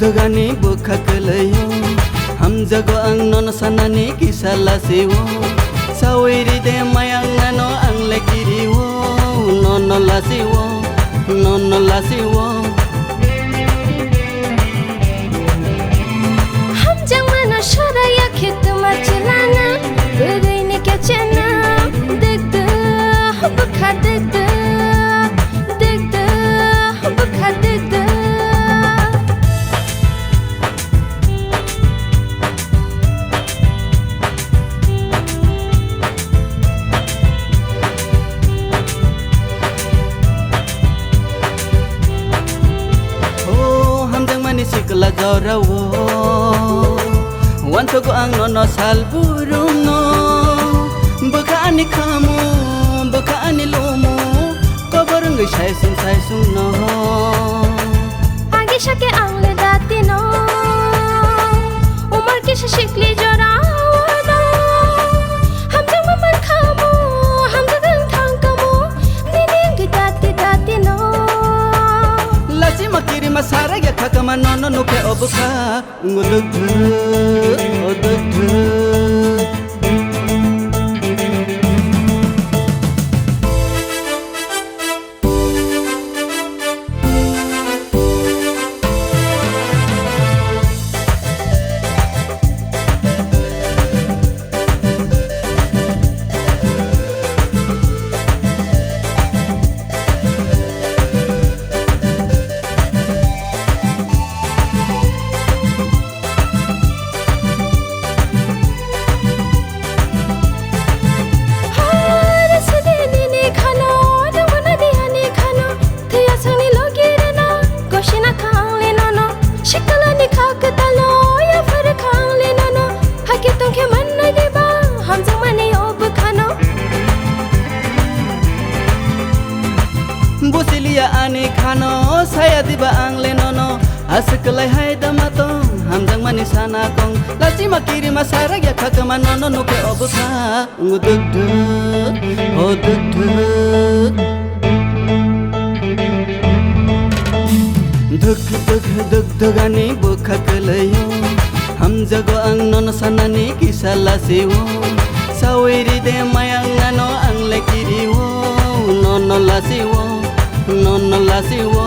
धगधगानि बोखाखोलैयो हामजागो आं नन सानानि किसा लासेवो सावैरि दे मायांगानो आं लेकिरिवो नन लासेवो नन लासेवो hamjang mana sharaya khit machlana bereine ke chena dekda bukha dekda dekda bukha dekda sikla jorawo wantogo ang nono salburum no bukani khamu bukani lomu koborong sai sung no age shake angle dati no umar ke shikli jorawo no ham jang man khamu ham jang thang kamu nini dati no lasi makiri masara ya kakama nono nuke obuka ngulugdu odugdu Busilia ani khano saya diba angle nono askelai hai damato hamjang mani sana kong lasi makiri masara ya khakama nono nuke obuka ngudugdu odugdu धगधगानि बोखाखोलैयो हामजागो आं none सानानि किसा लासेवो सावैरि दे मायांगानो आं लेकिरिवो नन लासेवो